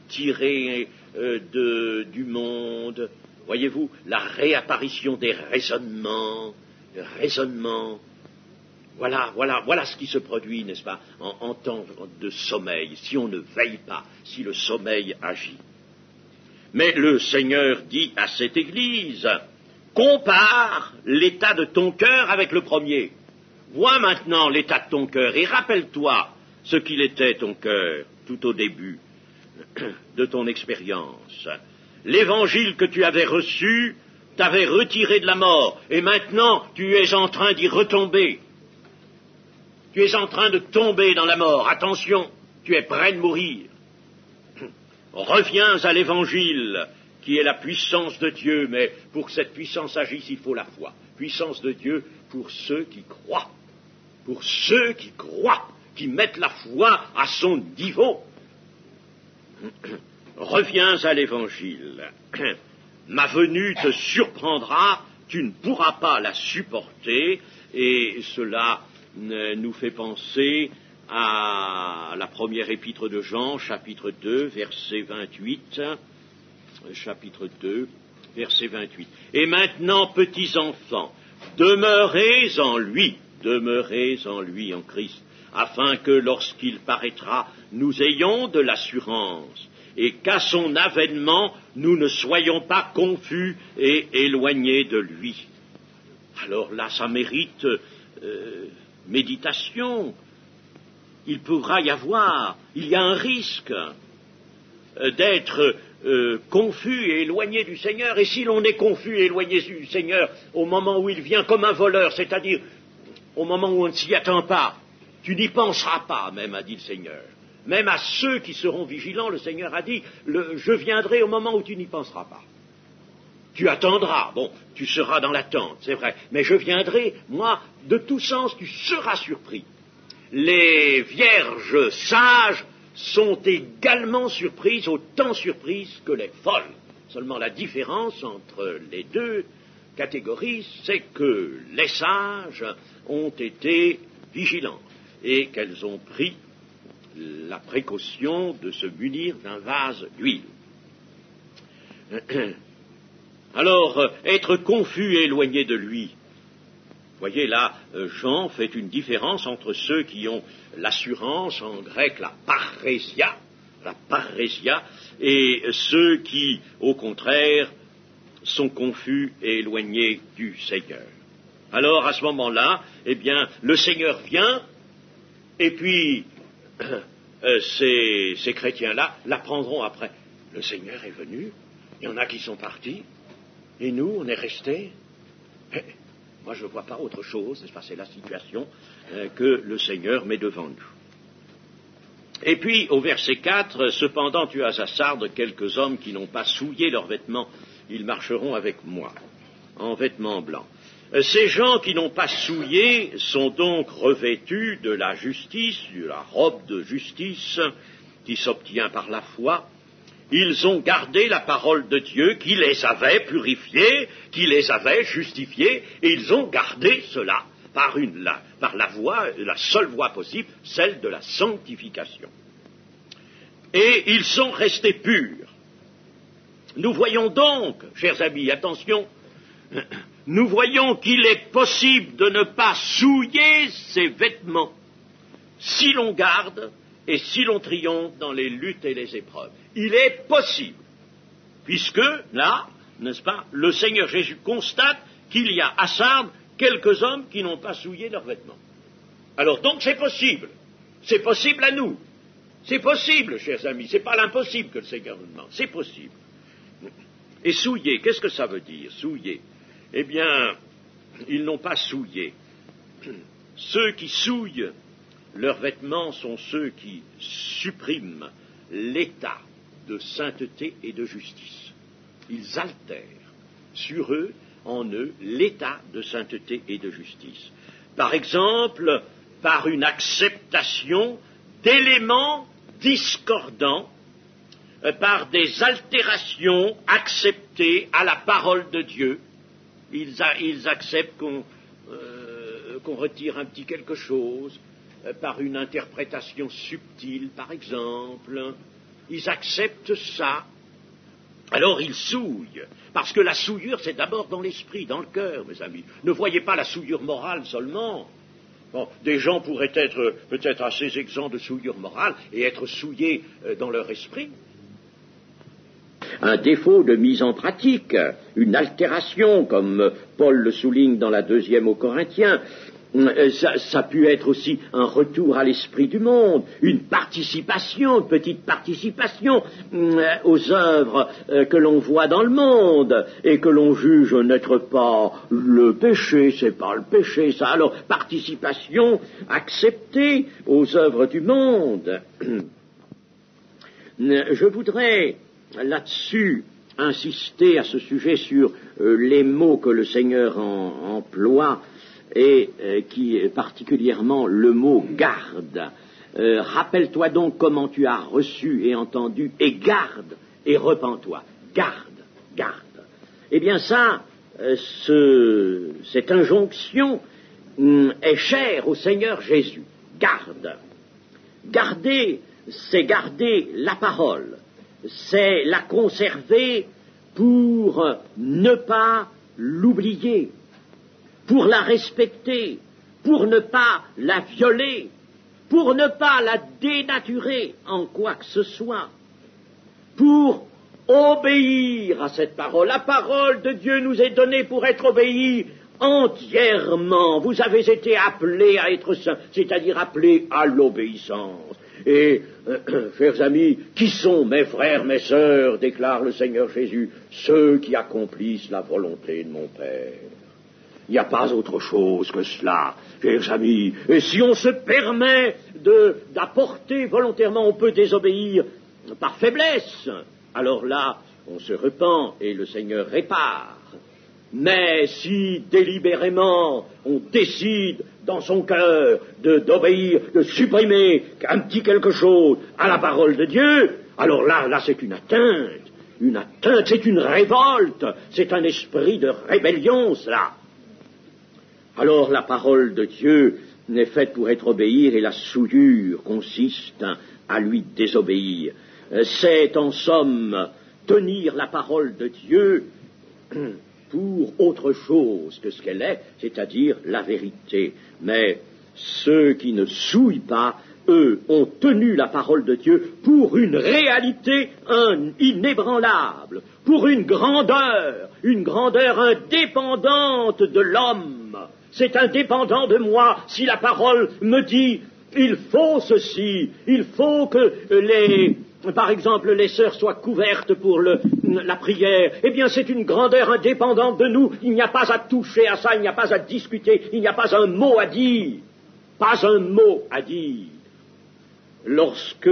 tirées du monde. Voyez-vous, la réapparition des raisonnements. Voilà ce qui se produit, n'est-ce pas, en temps de sommeil, si on ne veille pas, si le sommeil agit. Mais le Seigneur dit à cette Église, compare l'état de ton cœur avec le premier. Vois maintenant l'état de ton cœur et rappelle-toi ce qu'il était ton cœur tout au début de ton expérience. L'évangile que tu avais reçu t'avait retiré de la mort et maintenant tu es en train d'y retomber. Tu es en train de tomber dans la mort. Attention, tu es près de mourir. Reviens à l'Évangile, qui est la puissance de Dieu, mais pour que cette puissance agisse, il faut la foi. Puissance de Dieu pour ceux qui croient. Pour ceux qui croient, qui mettent la foi à son niveau. Reviens à l'Évangile. Ma venue te surprendra, tu ne pourras pas la supporter, et cela nous fait penser à la première épître de Jean, chapitre 2, verset 28, chapitre 2, Verset 28. Et maintenant, petits enfants, demeurez en lui, en Christ, afin que lorsqu'il paraîtra, nous ayons de l'assurance, et qu'à son avènement, nous ne soyons pas confus et éloignés de lui. Alors là, ça mérite méditation. Il pourra y avoir, il y a un risque d'être confus et éloigné du Seigneur. Et si l'on est confus et éloigné du Seigneur au moment où il vient comme un voleur, c'est-à-dire au moment où on ne s'y attend pas, tu n'y penseras pas, même, a dit le Seigneur. Même à ceux qui seront vigilants, le Seigneur a dit, je viendrai au moment où tu n'y penseras pas. Tu attendras, bon, tu seras dans l'attente, c'est vrai, mais je viendrai, moi, de tout sens, tu seras surpris. Les vierges sages sont également surprises, autant surprises que les folles. Seulement la différence entre les deux catégories, c'est que les sages ont été vigilantes et qu'elles ont pris la précaution de se munir d'un vase d'huile. Alors, être confus et éloigné de lui. Voyez là, Jean fait une différence entre ceux qui ont l'assurance, en grec la parésia, et ceux qui, au contraire, sont confus et éloignés du Seigneur. Alors, à ce moment-là, eh bien, le Seigneur vient, et puis, ces chrétiens-là l'apprendront après. Le Seigneur est venu, il y en a qui sont partis, et nous, on est restés. Moi, je ne vois pas autre chose, n'est-ce pas, c'est la situation que le Seigneur met devant nous. Et puis, au verset 4, « Cependant, tu as à Sardes quelques hommes qui n'ont pas souillé leurs vêtements, ils marcheront avec moi, en vêtements blancs. » Ces gens qui n'ont pas souillé sont donc revêtus de la justice, de la robe de justice qui s'obtient par la foi. Ils ont gardé la parole de Dieu qui les avait purifiés, qui les avait justifiés, et ils ont gardé cela par la voie, la seule voie possible, celle de la sanctification. Et ils sont restés purs. Nous voyons donc, chers amis, attention, nous voyons qu'il est possible de ne pas souiller ses vêtements si l'on garde et si l'on triomphe dans les luttes et les épreuves. Il est possible, puisque là, n'est-ce pas, le Seigneur Jésus constate qu'il y a à Sardes quelques hommes qui n'ont pas souillé leurs vêtements. Alors donc c'est possible à nous, c'est possible, chers amis, c'est pas l'impossible que le Seigneur nous demande, c'est possible. Et souiller, qu'est-ce que ça veut dire, souiller? Eh bien, ils n'ont pas souillé. Ceux qui souillent leurs vêtements sont ceux qui suppriment l'état de sainteté et de justice. Ils altèrent sur eux, en eux, l'état de sainteté et de justice. Par exemple, par une acceptation d'éléments discordants, par des altérations acceptées à la parole de Dieu. Ils acceptent qu'on retire un petit quelque chose, par une interprétation subtile, par exemple. Ils acceptent ça. Alors ils souillent, parce que la souillure, c'est d'abord dans l'esprit, dans le cœur, mes amis. Ne voyez pas la souillure morale seulement. Bon, des gens pourraient être peut-être assez exempts de souillure morale et être souillés dans leur esprit. Un défaut de mise en pratique, une altération, comme Paul le souligne dans la 2e aux Corinthiens. Ça a pu être aussi un retour à l'esprit du monde, une participation, une petite participation aux œuvres que l'on voit dans le monde et que l'on juge n'être pas le péché, c'est pas le péché, ça. Alors, participation acceptée aux œuvres du monde. Je voudrais là-dessus insister à ce sujet sur les mots que le Seigneur emploie et qui est particulièrement le mot « garde ». Rappelle-toi donc comment tu as reçu et entendu, et garde, et repens-toi. Garde, garde. Eh bien ça, cette injonction est chère au Seigneur Jésus. Garde. Garder, c'est garder la parole. C'est la conserver pour ne pas l'oublier, pour la respecter, pour ne pas la violer, pour ne pas la dénaturer en quoi que ce soit, pour obéir à cette parole. La parole de Dieu nous est donnée pour être obéie entièrement. Vous avez été appelés à être saints, c'est-à-dire appelés à l'obéissance. Et, chers amis, qui sont mes frères, mes sœurs, déclare le Seigneur Jésus, ceux qui accomplissent la volonté de mon Père. Il n'y a pas autre chose que cela, chers amis. Et si on se permet d'apporter volontairement, on peut désobéir par faiblesse. Alors là, on se repent et le Seigneur répare. Mais si délibérément on décide dans son cœur d'obéir, de supprimer un petit quelque chose à la parole de Dieu, alors là c'est une atteinte, c'est une révolte, c'est un esprit de rébellion, cela. Alors la parole de Dieu n'est faite pour être obéie et la souillure consiste à lui désobéir. C'est en somme tenir la parole de Dieu pour autre chose que ce qu'elle est, c'est-à-dire la vérité. Mais ceux qui ne souillent pas, eux, ont tenu la parole de Dieu pour une réalité inébranlable, pour une grandeur indépendante de l'homme. C'est indépendant de moi si la parole me dit il faut ceci, il faut que par exemple, les sœurs soient couvertes pour la prière, eh bien c'est une grandeur indépendante de nous. Il n'y a pas à toucher à ça, il n'y a pas à discuter, il n'y a pas un mot à dire. Pas un mot à dire. Lorsque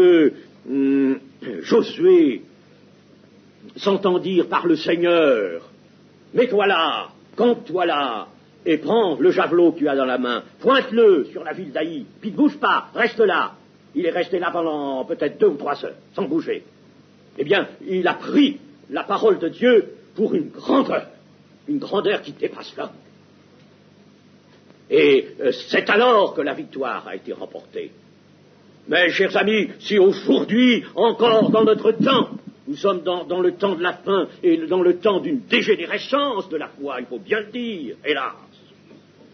Josué s'entend dire par le Seigneur, mets-toi là, campe-toi là, et prends le javelot que tu as dans la main, pointe-le sur la ville d'Aï, puis ne bouge pas, reste là. Il est resté là pendant peut-être 2 ou 3 heures, sans bouger. Eh bien, il a pris la parole de Dieu pour une grandeur qui dépasse l'homme. Et c'est alors que la victoire a été remportée. Mais, chers amis, si aujourd'hui, encore dans notre temps, nous sommes dans le temps de la fin et dans le temps d'une dégénérescence de la foi, il faut bien le dire, hélas.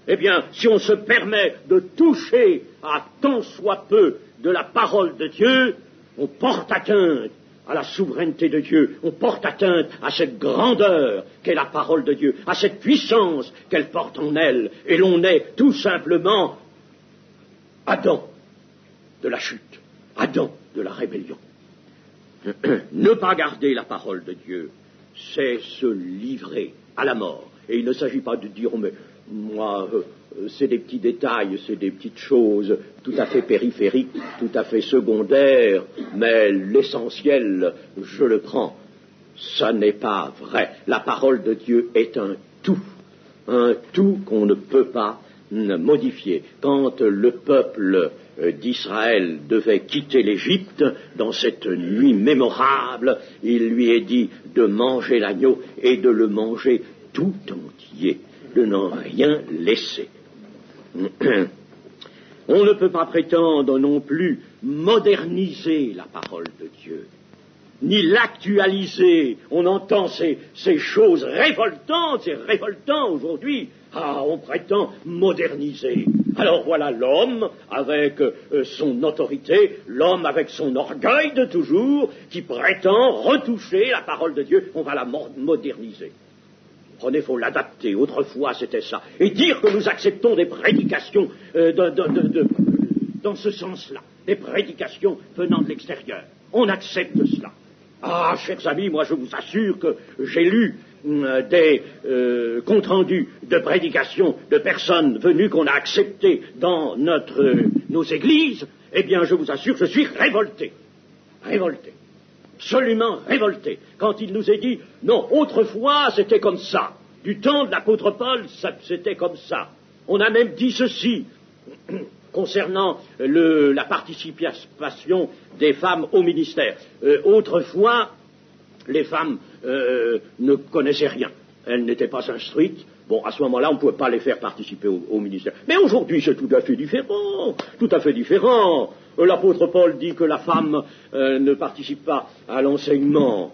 Eh bien, si on se permet de toucher à tant soit peu de la parole de Dieu, on porte atteinte à la souveraineté de Dieu, on porte atteinte à cette grandeur qu'est la parole de Dieu, à cette puissance qu'elle porte en elle, et l'on est tout simplement Adam de la chute, Adam de la rébellion. Ne pas garder la parole de Dieu, c'est se livrer à la mort. Et il ne s'agit pas de dire, mais moi, c'est des petits détails, c'est des petites choses tout à fait périphériques, tout à fait secondaires, mais l'essentiel, je le prends. Ça n'est pas vrai. La parole de Dieu est un tout qu'on ne peut pas modifier. Quand le peuple d'Israël devait quitter l'Égypte, dans cette nuit mémorable, il lui est dit de manger l'agneau et de le manger tout entier, de n'en rien laisser. On ne peut pas prétendre non plus moderniser la parole de Dieu, ni l'actualiser. On entend ces choses révoltantes, c'est révoltant aujourd'hui. Ah, on prétend moderniser. Alors voilà l'homme avec son autorité, l'homme avec son orgueil de toujours, qui prétend retoucher la parole de Dieu, on va la moderniser. Prenez, il faut l'adapter. Autrefois, c'était ça. Et dire que nous acceptons des prédications dans ce sens-là, des prédications venant de l'extérieur. On accepte cela. Ah, chers amis, moi je vous assure que j'ai lu des comptes rendus de prédications de personnes venues qu'on a acceptées dans nos églises. Eh bien, je vous assure, je suis révolté. Absolument révolté, quand il nous est dit, non, autrefois c'était comme ça, du temps de l'apôtre Paul, c'était comme ça. On a même dit ceci, concernant la participation des femmes au ministère. Autrefois, les femmes ne connaissaient rien, elles n'étaient pas instruites. Bon, à ce moment-là, on ne pouvait pas les faire participer au ministère. Mais aujourd'hui, c'est tout à fait différent,
L'apôtre Paul dit que la femme ne participe pas à l'enseignement,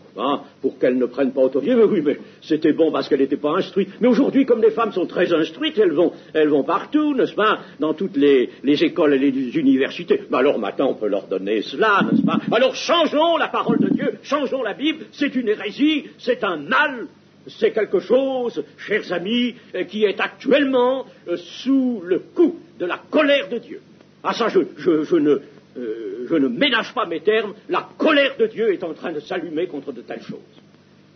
pour qu'elle ne prenne pas autorité. Mais oui, mais c'était bon parce qu'elle n'était pas instruite. Mais aujourd'hui, comme les femmes sont très instruites, elles vont partout, n'est-ce pas, dans toutes les écoles et les universités. Mais alors maintenant, on peut leur donner cela, n'est-ce pas? Alors changeons la parole de Dieu, changeons la Bible. C'est une hérésie, c'est un mal. C'est quelque chose, chers amis, qui est actuellement sous le coup de la colère de Dieu. Ah ça, je ne ménage pas mes termes, la colère de Dieu est en train de s'allumer contre de telles choses.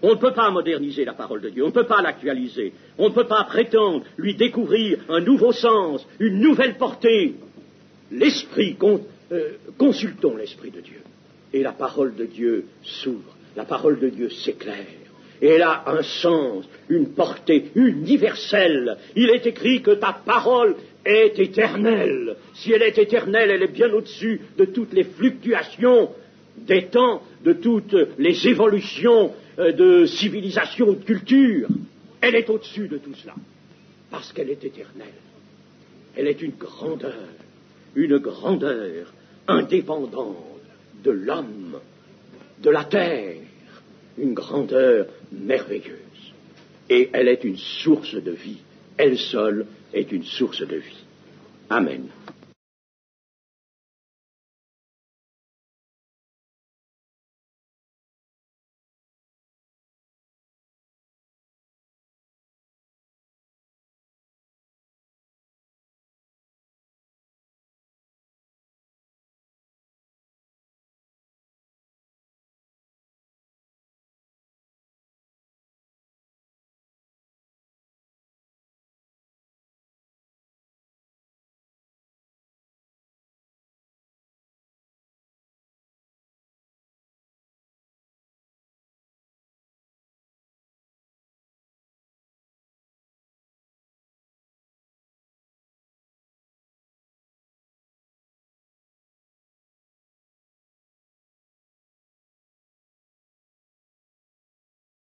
On ne peut pas moderniser la parole de Dieu, on ne peut pas l'actualiser, on ne peut pas prétendre lui découvrir un nouveau sens, une nouvelle portée. Consultons l'Esprit de Dieu. Et la parole de Dieu s'ouvre, la parole de Dieu s'éclaire. Et elle a un sens, une portée universelle. Il est écrit que ta parole est éternelle. Si elle est éternelle, elle est bien au-dessus de toutes les fluctuations des temps, de toutes les évolutions de civilisation ou de culture. Elle est au-dessus de tout cela, parce qu'elle est éternelle. Elle est une grandeur indépendante de l'homme, de la terre, une grandeur merveilleuse. Et elle est une source de vie. Elle seule est une source de vie. Amen.